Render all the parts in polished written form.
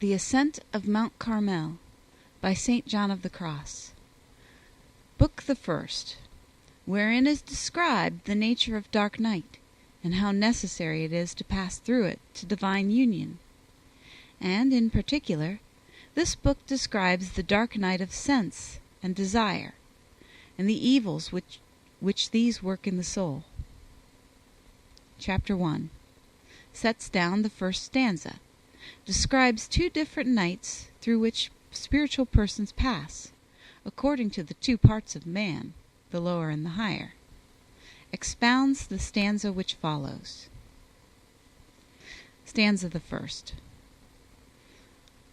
The Ascent of Mount Carmel by St. John of the Cross. Book the First, wherein is described the nature of dark night, and how necessary it is to pass through it to divine union. And, in particular, this book describes the dark night of sense and desire, and the evils which these work in the soul. Chapter 1 sets down the first stanza, describes two different nights through which spiritual persons pass, according to the two parts of man, the lower and the higher. Expounds the stanza which follows. Stanza the first.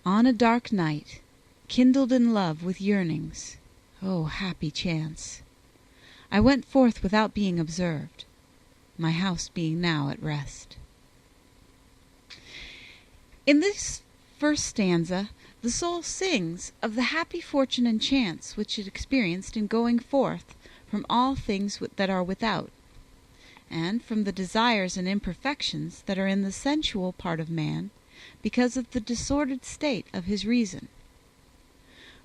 On a dark night, kindled in love with yearnings, oh, happy chance! I went forth without being observed, my house being now at rest. In this first stanza, the soul sings of the happy fortune and chance which it experienced in going forth from all things that are without, and from the desires and imperfections that are in the sensual part of man, because of the disordered state of his reason.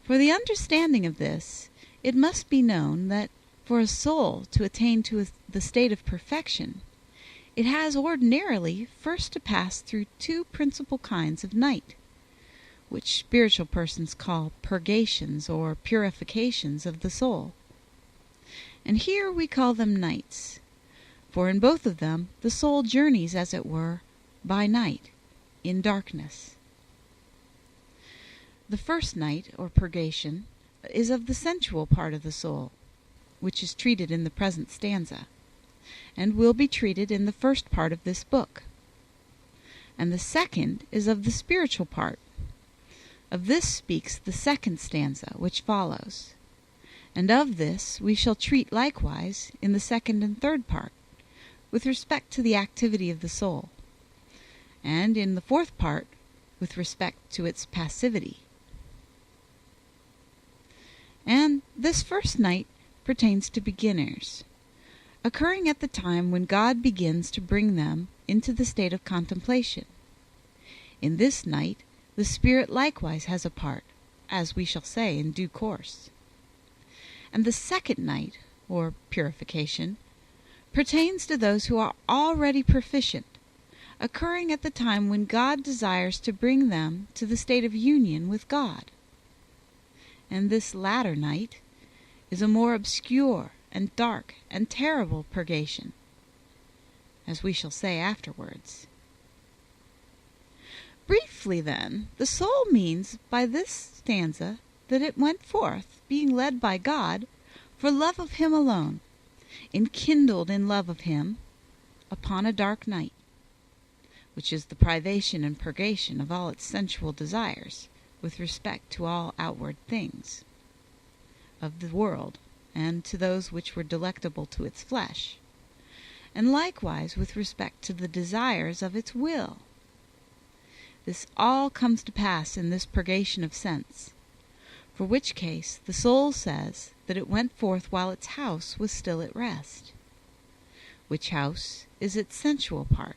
For the understanding of this, it must be known that for a soul to attain to the state of perfection, it has ordinarily first to pass through two principal kinds of night, which spiritual persons call purgations or purifications of the soul. And here we call them nights, for in both of them the soul journeys, as it were, by night, in darkness. The first night, or purgation, is of the sensual part of the soul, which is treated in the present stanza, and will be treated in the first part of this book. And the second is of the spiritual part. Of this speaks the second stanza, which follows. And of this we shall treat likewise in the second and third part, with respect to the activity of the soul, and in the fourth part with respect to its passivity. And this first night pertains to beginners, occurring at the time when God begins to bring them into the state of contemplation. In this night the spirit likewise has a part, as we shall say in due course. And the second night, or purification, pertains to those who are already proficient, occurring at the time when God desires to bring them to the state of union with God. And this latter night is a more obscure and dark and terrible purgation, as we shall say afterwards. Briefly, then, the soul means by this stanza that it went forth, being led by God, for love of Him alone, enkindled in love of Him, upon a dark night, which is the privation and purgation of all its sensual desires, with respect to all outward things of the world, and to those which were delectable to its flesh, and likewise with respect to the desires of its will. This all comes to pass in this purgation of sense, for which case the soul says that it went forth while its house was still at rest, which house is its sensual part,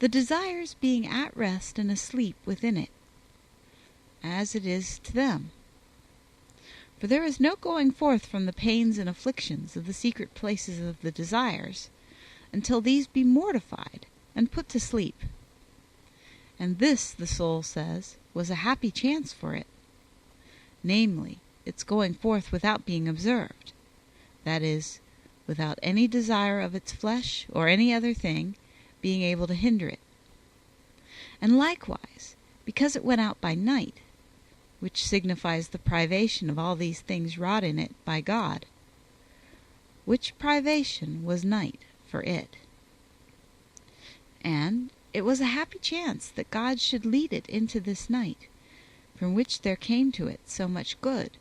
the desires being at rest and asleep within it, as it is to them. For there is no going forth from the pains and afflictions of the secret places of the desires, until these be mortified and put to sleep. And this, the soul says, was a happy chance for it, namely, its going forth without being observed, that is, without any desire of its flesh or any other thing being able to hinder it. And likewise, because it went out by night, which signifies the privation of all these things wrought in it by God, which privation was night for it. And it was a happy chance that God should lead it into this night, from which there came to it so much good,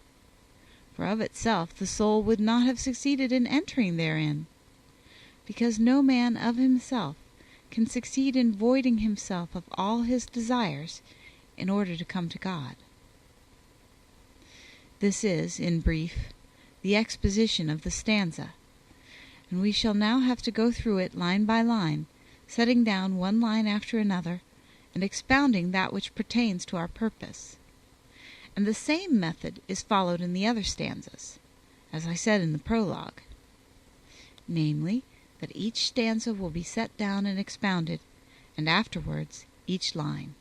for of itself the soul would not have succeeded in entering therein, because no man of himself can succeed in voiding himself of all his desires in order to come to God. This is, in brief, the exposition of the stanza, and we shall now have to go through it line by line, setting down one line after another, and expounding that which pertains to our purpose. And the same method is followed in the other stanzas, as I said in the prologue, namely, that each stanza will be set down and expounded, and afterwards each line.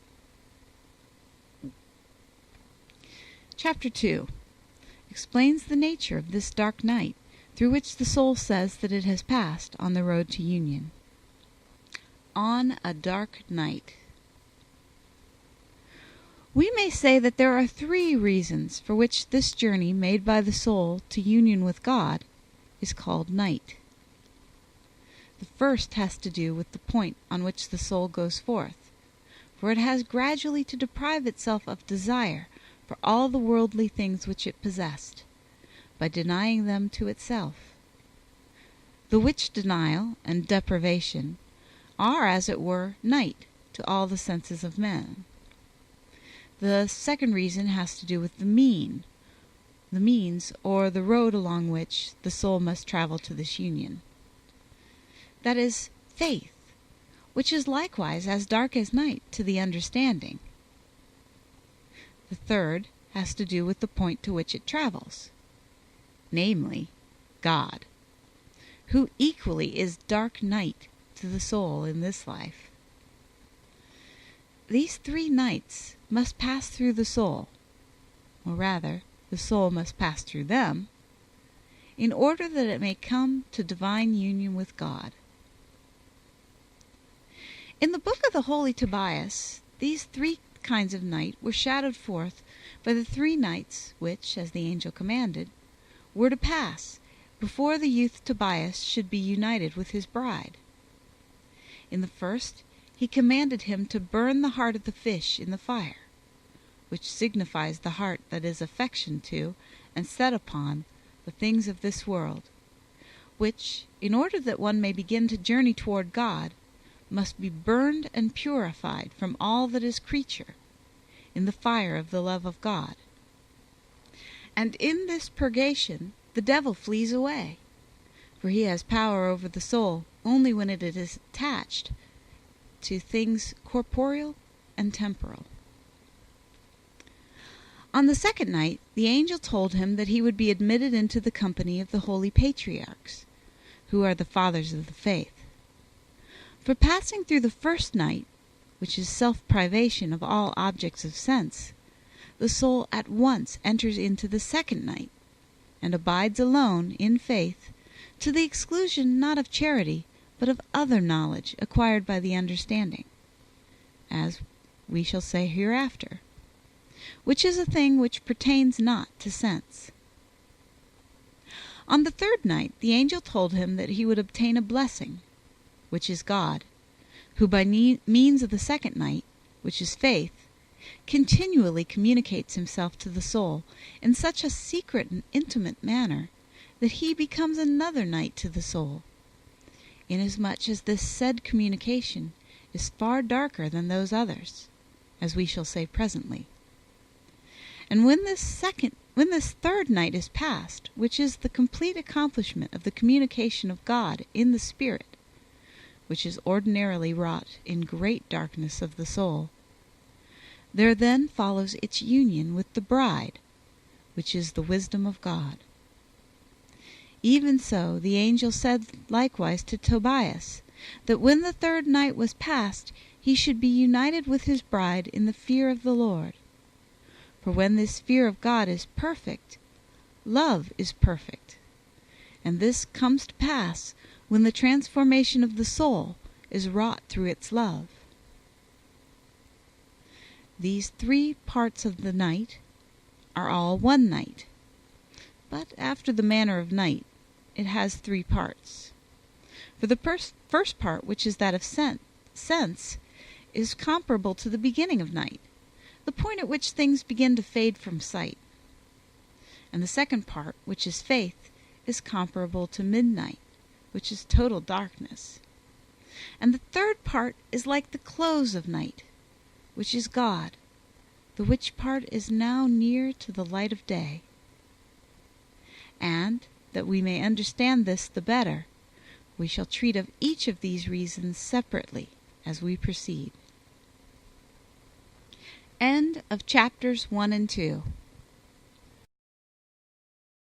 Chapter 2 explains the nature of this dark night through which the soul says that it has passed on the road to union. On a dark night. We may say that there are 3 reasons for which this journey made by the soul to union with God is called night. The first has to do with the point on which the soul goes forth, for it has gradually to deprive itself of desire for all the worldly things which it possessed, by denying them to itself. The which denial and deprivation are, as it were, night to all the senses of men. The second reason has to do with the means, or the road along which the soul must travel to this union. That is, faith, which is likewise as dark as night to the understanding. The third has to do with the point to which it travels, namely, God, who equally is dark night to the soul in this life. These 3 nights must pass through the soul, or rather, the soul must pass through them, in order that it may come to divine union with God. In the book of the holy Tobias, these 3 kinds of night were shadowed forth by the 3 nights which, as the angel commanded, were to pass before the youth Tobias should be united with his bride. In the first, he commanded him to burn the heart of the fish in the fire, which signifies the heart that is affectioned to and set upon the things of this world, which, in order that one may begin to journey toward God, must be burned and purified from all that is creature in the fire of the love of God. And in this purgation the devil flees away, for he has power over the soul only when it is attached to things corporeal and temporal. On the second night the angel told him that he would be admitted into the company of the holy patriarchs, who are the fathers of the faith. For passing through the first night, which is self-privation of all objects of sense, the soul at once enters into the second night, and abides alone in faith, to the exclusion not of charity, but of other knowledge acquired by the understanding, as we shall say hereafter, which is a thing which pertains not to sense. On the third night the angel told him that he would obtain a blessing, which is God, who by means of the second night, which is faith, continually communicates himself to the soul in such a secret and intimate manner that he becomes another night to the soul, inasmuch as this said communication is far darker than those others, as we shall say presently. And when this third night is past, which is the complete accomplishment of the communication of God in the Spirit, which is ordinarily wrought in great darkness of the soul, there then follows its union with the bride, which is the wisdom of God. Even so the angel said likewise to Tobias, that when the third night was past, he should be united with his bride in the fear of the Lord. For when this fear of God is perfect, love is perfect, and this comes to pass when the transformation of the soul is wrought through its love. These 3 parts of the night are all one night, but after the manner of night it has 3 parts. For the first part, which is that of sense, is comparable to the beginning of night, the point at which things begin to fade from sight. And the second part, which is faith, is comparable to midnight, which is total darkness. And the third part is like the close of night, which is God, the which part is now near to the light of day. And, that we may understand this the better, we shall treat of each of these reasons separately as we proceed. End of chapters 1 and 2.